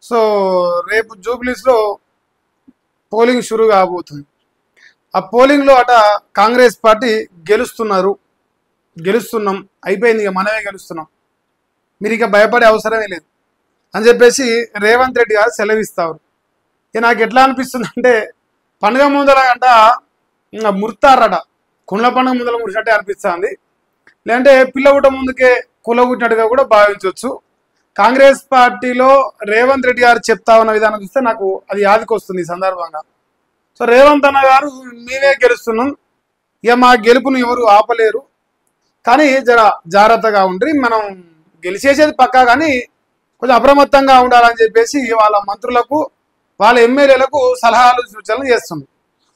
So రేపు జూబ్లీస్లో polling షురు కాబోతుంది. ఆ పోలింగ్లో అట కాంగ్రెస్ పార్టీ గెలుస్తున్నాం, అయిపోయింది, ఇక మనమే గెలుస్తున్నాం, మీరు ఇక భయపడే అవసరమే లేదు అని చెప్పేసి రేవంత్ రెడ్డి గారు సెలవిస్తారు. ఇక నాకు ఎట్లా అనిపిస్తుంది అంటే పండుగ ముందర అంట ముర్తారట, కుండ్ల పండుగ ముందర మురిసినట్టే అనిపిస్తుంది. లేదంటే పిల్లగుట్ట ముందుకే కులగుట్టినట్టుగా కూడా భావించవచ్చు. కాంగ్రెస్ పార్టీలో రేవంత్ రెడ్డి గారు చెప్తా ఉన్న విధానం చూస్తే నాకు అది యాదికి వస్తుంది ఈ సందర్భంగా. సో రేవంత్ అన్న గారు మేమే గెలుస్తున్నాం, ఇక మా గెలుపును ఎవరు ఆపలేరు, కానీ జాగ్రత్తగా ఉండి మనం గెలిచేసేది పక్కా, కానీ కొంచెం అప్రమత్తంగా ఉండాలని చెప్పేసి వాళ్ళ మంత్రులకు వాళ్ళ ఎమ్మెల్యేలకు సలహాలు సూచనలు చేస్తుంది.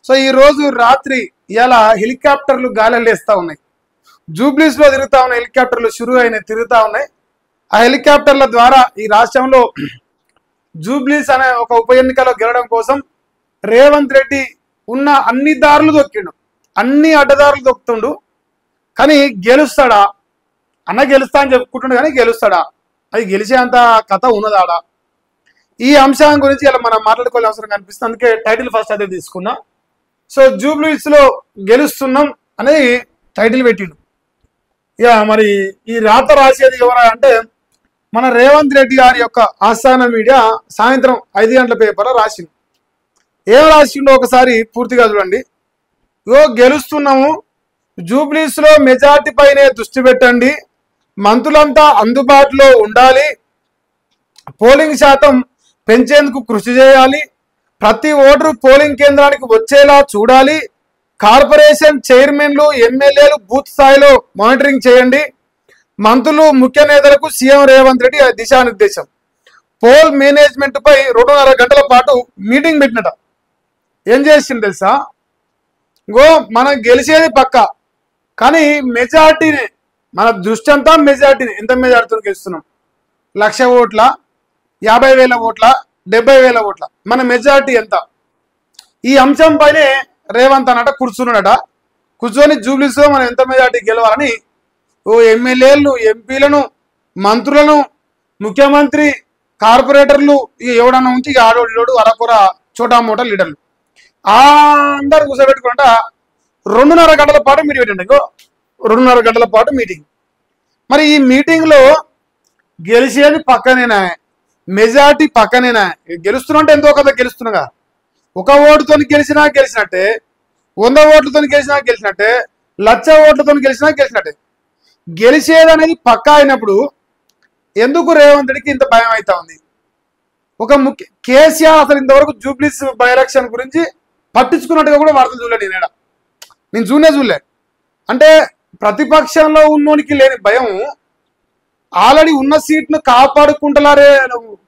సో ఈ రోజు రాత్రి ఇలా హెలికాప్టర్లు గాలిలో వేస్తూ ఉన్నాయి, జూబ్లీస్లో తిరుగుతూ ఉన్నాయి, హెలికాప్టర్లు షురు అయినాయి, తిరుగుతూ ఉన్నాయి. ఆ హెలికాప్టర్ల ద్వారా ఈ రాష్ట్రంలో జూబ్లీస్ అనే ఒక ఉప ఎన్నికలో గెలవడం కోసం రేవంత్ రెడ్డి ఉన్న అన్ని దారులు దొక్కిండు, అన్ని అడ్డదారులు దొక్కుతుండు. కానీ గెలుస్తాడా అన్న, గెలుస్తా అని చెప్పుకుంటుండు, కానీ గెలుస్తాడా, అది గెలిచేంత కథ ఉన్నదాడా, ఈ అంశం గురించి ఇలా మనం మాట్లాడుకోవాల్సిన అవసరం కనిపిస్తుంది. అందుకే టైటిల్ ఫస్ట్ అదే తీసుకున్నా. సో జూబ్లీస్లో గెలుస్తున్నాం అనేది టైటిల్ పెట్టిండు. ఇక మరి ఈ రాత రాసేది ఎవరా అంటే మన రేవంత్ రెడ్డి గారి యొక్క ఆస్థాన మీడియా సాయంత్రం 5 గంటల పేపర్లో రాసింది. ఏం రాసిండో ఒకసారి పూర్తిగా చూడండి. గెలుస్తున్నాము, జూబ్లీస్లో మెజార్టీ పైనే దృష్టి పెట్టండి, మంత్రులంతా అందుబాటులో ఉండాలి, పోలింగ్ శాతం పెంచేందుకు కృషి చేయాలి, ప్రతి ఓటరు పోలింగ్ కేంద్రానికి వచ్చేలా చూడాలి, కార్పొరేషన్ చైర్మన్లు ఎమ్మెల్యేలు బూత్ స్థాయిలో మానిటరింగ్ చేయండి, మంత్రులు ముఖ్య నేతలకు సీఎం రేవంత్ రెడ్డి దిశానిర్దేశం, పోల్ మేనేజ్మెంట్ పై 2.5 గంటల పాటు మీటింగ్ పెట్టినట. ఏం చేసింది తెలుసా, మనం గెలిచేది పక్క, కానీ మెజార్టీని మన దృష్టి అంతా మెజార్టీని, ఎంత మెజార్టీతో గెలుస్తున్నాం, 1,00,000 ఓట్ల, 50,000 ఓట్ల, 70,000 ఓట్ల, మన మెజార్టీ ఎంత, ఈ అంశం పైనే రేవంత్ అన్నట కూర్చున్నాడట. కూర్చొని జూబ్లీస్లో మనం ఎంత మెజార్టీ గెలవాలని ఎమ్మెల్యేలను, ఎంపీలను, మంత్రులను, ముఖ్యమంత్రి, కార్పొరేటర్లు, ఇక ఎవడన్నా ఉంచి ఇక ఆడోడు అరకొర చోటా మోటా లీడర్లు అందరు కూర్చోబెట్టుకుంట 2.5 గంటల పాటు మీటింగ్ పెట్టండి. 2.5 గంటల పాటు మీటింగ్. మరి ఈ మీటింగ్లో గెలిచేది పక్కనేనా, మెజార్టీ పక్కనేనా, గెలుస్తున్నా ఎంతో కదా గెలుస్తున్నాగా, 1 ఓటుతో గెలిచినట్టే, 100 ఓట్లతో గెలిచినట్టే, 1,00,000 ఓట్లతో గెలిచినట్టే. గెలిచేది అనేది పక్కా అయినప్పుడు ఎందుకు రేవంత్ రెడ్డికి ఇంత భయం అవుతా ఉంది? ఒక కేసీఆర్ అసలు ఇంతవరకు జూబ్లీస్ బై ఎలక్షన్ గురించి పట్టించుకున్నట్టుగా కూడా వార్తలు చూడలే, నేను చూడలే. అంటే ప్రతిపక్షంలో ఉన్నోనికి లేని భయం, ఆల్రెడీ ఉన్న సీట్ను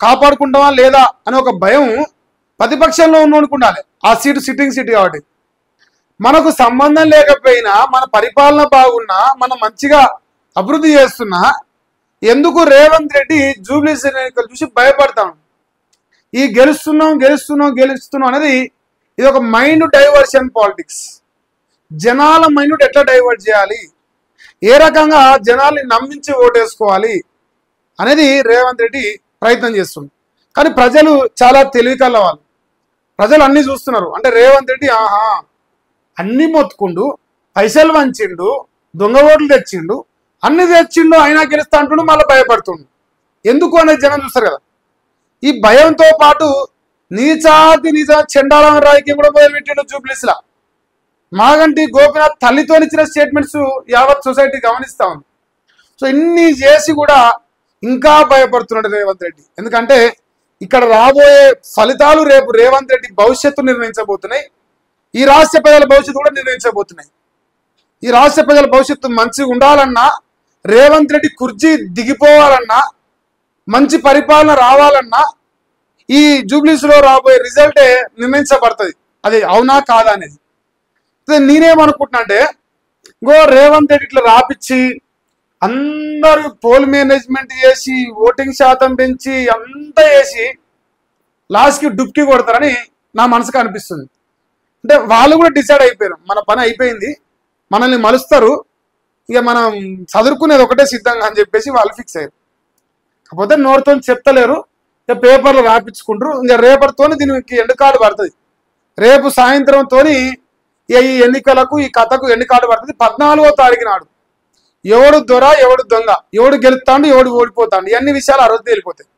కాపాడుకుంటామా లేదా అనే ఒక భయం ప్రతిపక్షంలో ఉన్నోనికి ఉండాలి. ఆ సీటు సిట్టింగ్ సీట్ కాబట్టి మనకు సంబంధం లేకపోయినా, మన పరిపాలన బాగున్నా, మనం మంచిగా అభివృద్ధి చేస్తున్నా, ఎందుకు రేవంత్ రెడ్డి జూబ్లీస్ ఎన్నికలు చూసి భయపడతాం? ఈ గెలుస్తున్నాం అనేది ఇది ఒక మైండ్ డైవర్షన్ పాలిటిక్స్. జనాల మైండ్ ఎట్లా డైవర్ట్ చేయాలి, ఏ రకంగా జనాల్ని నమ్మించి ఓటేసుకోవాలి అనేది రేవంత్ రెడ్డి ప్రయత్నం చేస్తుంది. కానీ ప్రజలు చాలా తెలివికల్ల వాళ్ళు, ప్రజలు అన్నీ చూస్తున్నారు. అంటే రేవంత్ రెడ్డి అన్ని మొత్తుకుండు, పైసలు వంచిండు, దొంగ ఓట్లు తెచ్చిండు, అన్ని తెచ్చిండు, అయినా గెలుస్తా అంటుండు, మళ్ళీ భయపడుతుండు. ఎందుకు అనేది జనం చూస్తారు కదా. ఈ భయంతో పాటు నీచాతి చెండాలం రాజకీయం కూడా మొదలుపెట్టిండు జూబ్లీస్లా. మాగంటి గోపీనాథ్ తల్లితో ఇచ్చిన స్టేట్మెంట్స్ యావత్ సొసైటీ గమనిస్తా ఉంది. సో ఇన్ని చేసి కూడా ఇంకా భయపడుతున్నాడు రేవంత్ రెడ్డి. ఎందుకంటే ఇక్కడ రాబోయే ఫలితాలు రేపు రేవంత్ రెడ్డి భవిష్యత్తు నిర్ణయించబోతున్నాయి, ఈ రాష్ట్ర ప్రజల భవిష్యత్తు కూడా నిర్ణయించబోతున్నాయి. ఈ రాష్ట్ర ప్రజల భవిష్యత్తు మంచిగా ఉండాలన్నా, రేవంత్ రెడ్డి కుర్చీ దిగిపోవాలన్నా, మంచి పరిపాలన రావాలన్నా ఈ జూబ్లీస్లో రాబోయే రిజల్టే నిర్ణయించబడుతుంది, అది అవునా కాదా అనేది. నేనేమనుకుంటున్నా అంటే రేవంత్ రెడ్డి ఇట్లా రాపిచ్చి అందరూ పోల్ మేనేజ్మెంట్ చేసి ఓటింగ్ శాతం పెంచి అంతా చేసి లాస్ట్కి డుబ్కి కొడతారని నా మనసుకు అనిపిస్తుంది. అంటే వాళ్ళు కూడా డిసైడ్ అయిపోయారు, మన పని అయిపోయింది, మనల్ని మలుస్తారు, ఇక మనం చదువుకునేది ఒకటే సిద్ధంగా అని చెప్పేసి వాళ్ళు ఫిక్స్ అయ్యారు. కాకపోతే నోరుతో చెప్తలేరు, పేపర్లు రాపించుకుంటారు. ఇంకా రేపటితో దీనికి ఎండ్ కార్డు పడుతుంది. రేపు సాయంత్రంతో ఈ ఎన్నికలకు ఈ కథకు ఎండ్ కార్డు పడుతుంది. 14వ తారీఖు నాడు ఎవడు దొర ఎవడు దొంగ, ఎవడు గెలుస్తాడు ఎవడు ఓడిపోతాడు, ఇవన్నీ విషయాలు ఆ రోజు తేలిపోతాయి.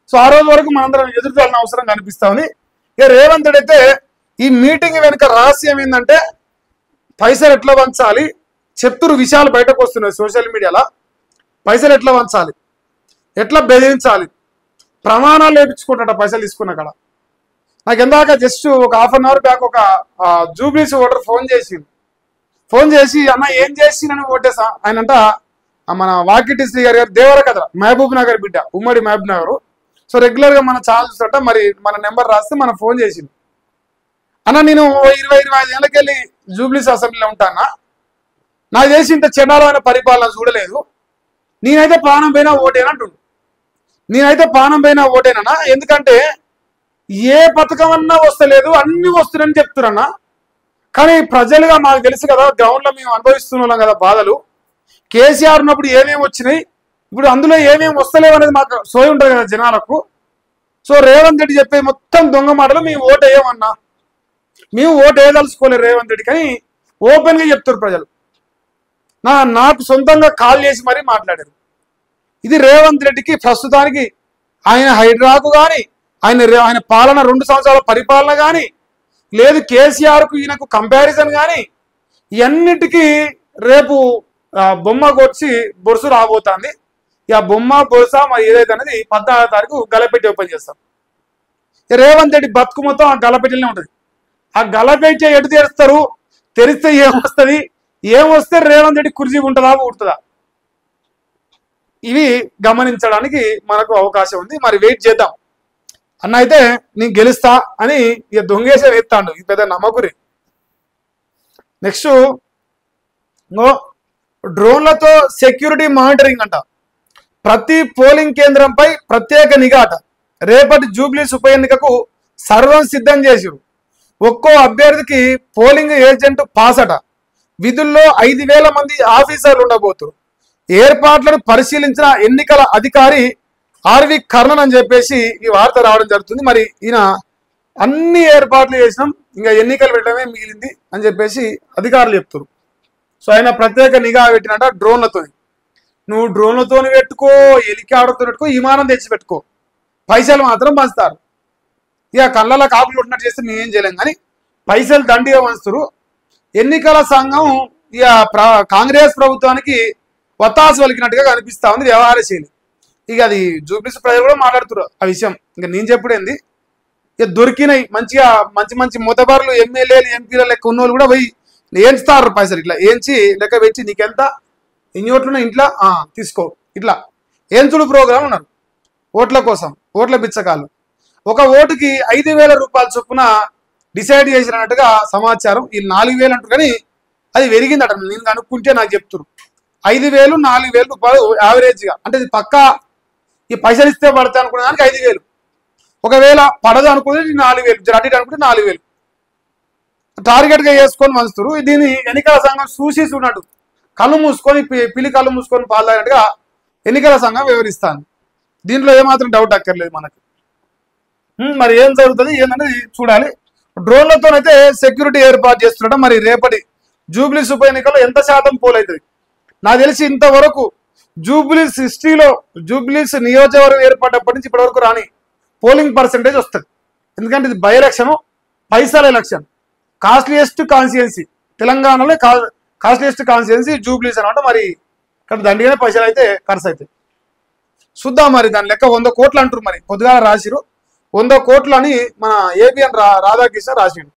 సో ఆ రోజు వరకు మనందరం ఎదురు చూడాల్సిన అవసరం కనిపిస్తా ఉంది. ఇక రేవంత్ రెడ్డి అయితే ఈ మీటింగ్ వెనుక రహస్యం ఏంటంటే పైసలు ఎట్లా వంచాలి చెప్తురు విషయాలు బయటకు వస్తున్నాయి సోషల్ మీడియాలో. పైసలు ఎట్లా వంచాలి, ఎట్లా బెదిరించాలి, ప్రమాణాలు వేయించుకుంటాట పైసలు తీసుకున్న కాడ. నాకు ఎందాక జస్ట్ ఒక హాఫ్ అన్ అవర్ బ్యాక్ ఒక జూబ్లీస్ ఓటర్ ఫోన్ చేసి అన్న ఏం చేసి నన్ను ఓటేసా ఆయనంట మన వాకిటి శ్రీ గారి దేవర కథ మహబూబ్ నగర్ బిడ్డ, ఉమ్మడి మహబూబ్ నగర్. సో రెగ్యులర్గా మన ఛానల్ చూసట మరి మన నెంబర్ రాస్తే మనం ఫోన్ చేసింది. అన్న నేను 20-25 ఏళ్ళకి వెళ్ళి జూబ్లీస్ అసెంబ్లీలో ఉంటానా, నాకు చేసి ఇంత చెడాలమైన పరిపాలన చూడలేదు, నేనైతే ప్రాణం పోయినా ఓటేనంటుండు. నేనైతే ప్రాణం పోయినా ఓటేనన్నా, ఎందుకంటే ఏ పథకం అన్నా వస్తలేదు అన్ని వస్తున్నాయని చెప్తున్నా. కానీ ప్రజలుగా మాకు తెలుసు కదా, గ్రౌండ్లో మేము అనుభవిస్తున్నాం కదా బాధలు. కేసీఆర్ ఉన్నప్పుడు ఏమేమి వచ్చినాయి, ఇప్పుడు అందులో ఏమేమి వస్తలేవు అనేది మాకు సోయి ఉంటుంది కదా జనాలకు. సో రేవంత్ రెడ్డి చెప్పే మొత్తం దొంగ మాటలు మేము ఓటు వేయమన్నా, మేము ఓటు వేయదలుచుకోలేదు రేవంత్ రెడ్డి కానీ ఓపెన్గా చెప్తారు ప్రజలు. నాకు సొంతంగా కాల్ చేసి మరీ మాట్లాడారు. ఇది రేవంత్ రెడ్డికి ప్రస్తుతానికి ఆయన హైడ్రాకు కానీ ఆయన పాలన 2 సంవత్సరాల పరిపాలన కానీ లేదు కేసీఆర్కు ఈయనకు కంపారిజన్ కానీ ఇవన్నిటికీ రేపు బొమ్మ కొచ్చి బొరుసు రాబోతుంది. ఇక బొమ్మ బొరుస మరి ఏదైతే అనేది 16వ తారీఖు గలపెట్టి ఓపెన్ చేస్తాం. రేవంత్ రెడ్డి బతుకు మొత్తం ఆ గలపెట్టిలోనే ఉంటుంది. ఆ గలపెట్టి ఎటు తెరుస్తారు, తెరిస్తే ఏమొస్తుంది, ఏమొస్తే రేవంత్ రెడ్డి కుర్చీ ఉంటుందా ఉంటుందా, ఇవి గమనించడానికి మనకు అవకాశం ఉంది. మరి వెయిట్ చేద్దాం. అన్న అయితే నేను గెలుస్తా అని ఇక దొంగేసే వేస్తాడు, ఇది పెద్ద నమ్మకురి. నెక్స్ట్ డ్రోన్లతో సెక్యూరిటీ మానిటరింగ్ అంట. ప్రతి పోలింగ్ కేంద్రంపై ప్రత్యేక నిఘా అట. రేపటి జూబ్లీస్ ఉప ఎన్నికకు సర్వం సిద్ధం చేసిరు. ఒక్కో అభ్యర్థికి పోలింగ్ ఏజెంట్ పాస్ అట. విధుల్లో 5,000 మంది ఆఫీసర్లు ఉండబోతున్నారు. ఏర్పాట్లను పరిశీలించిన ఎన్నికల అధికారి ఆర్వి కర్ణన్ అని చెప్పేసి ఈ వార్త రావడం జరుగుతుంది. మరి ఈయన అన్ని ఏర్పాట్లు చేసినాం, ఇంకా ఎన్నికలు పెట్టడమే మిగిలింది అని చెప్పేసి అధికారులు చెప్తారు. సో ఆయన ప్రత్యేక నిఘా పెట్టినట్ట డ్రోన్లతో. నువ్వు డ్రోన్లతో పెట్టుకో, హెలికాప్టర్తో పెట్టుకో, విమానం తెచ్చి పెట్టుకో, పైసలు మాత్రం పంచుతారు. ఇక కళ్ళలో కాపులు కొట్టినట్టు చేస్తే మేమేం చేయలేం కానీ పైసలు దండిగా పంచుతారు. ఎన్నికల సంఘం ఇక కాంగ్రెస్ ప్రభుత్వానికి వత్తాసు పలికినట్టుగా కనిపిస్తా ఉంది వ్యవహార శైలి. ఇక అది జూబ్లీస్ ప్రజలు కూడా మాట్లాడుతున్నారు ఆ విషయం. ఇంకా నేను చెప్పుడేంది, ఇక దొరికినాయి మంచిగా మంచి మొదబారులు ఎమ్మెల్యేలు ఎంపీల లెక్క ఉన్నోళ్ళు కూడా పోయి ఏంచుతారు పైసలు. ఇట్లా ఏంచి లెక్క పెట్టి నీకెంత ఎన్ని ఓట్లున్నా ఇంట్లో తీసుకో, ఇట్లా ఏంచుడు ప్రోగ్రాం ఉన్నారు ఓట్ల కోసం, ఓట్ల బిచ్చకాలు. ఒక ఓటుకి 5,000 రూపాయల చొప్పున డిసైడ్ చేసినట్టుగా సమాచారం. ఈ 4,000 అంటారు కానీ అది పెరిగిందట. నేను కనుక్కుంటే నాకు చెప్తున్నారు 5,000 4,000 రూపాయలు యావరేజ్గా. అంటే ఇది పక్కా ఈ పైసలు ఇస్తే పడతాయి అనుకునే దానికి 5,000, ఒకవేళ పడదు అనుకునే 4,000, జరాటి అనుకుంటే 4,000 టార్గెట్గా వేసుకొని మంచుతారు. దీన్ని ఎన్నికల సంఘం చూసినట్టు కళ్ళు మూసుకొని పిల్లి కళ్ళు మూసుకొని పాల్గొన్నట్టుగా ఎన్నికల సంఘం వివరిస్తాను. దీంట్లో ఏమాత్రం డౌట్ అక్కర్లేదు మనకు. మరి ఏం జరుగుతుంది ఏంటనేది చూడాలి. డ్రోన్లతోనైతే సెక్యూరిటీ ఏర్పాటు చేస్తున్నట్టు. మరి రేపటి జూబ్లీస్ ఉప ఎన్నికల్లో ఎంత శాతం పోల్ అవుతుంది? నాకు తెలిసి ఇంతవరకు జూబ్లీస్ హిస్టరీలో జూబ్లీస్ నియోజకవర్గం ఏర్పడ్డప్పటి నుంచి ఇప్పటివరకు రాని పోలింగ్ పర్సంటేజ్ వస్తుంది. ఎందుకంటే ఇది బై ఎలక్షన్, పైసల ఎలక్షన్, కాస్ట్లీయెస్ట్ కాన్స్టిట్యుయెన్సీ తెలంగాణలో కాస్ట్లీయెస్ట్ కాన్స్టిట్యుయెన్సీ జూబ్లీస్ అనమాట. మరి ఇక్కడ దండిగానే పైసలు అయితే ఖర్చు అవుతాయి. చూద్దాం మరి దాని లెక్క 100 కోట్లు అంటారు. మరి పొద్దుగా రాసిరు 100 కోట్లు అని మన ఏబిఎన్ రాధాకృష్ణ రాసిండు.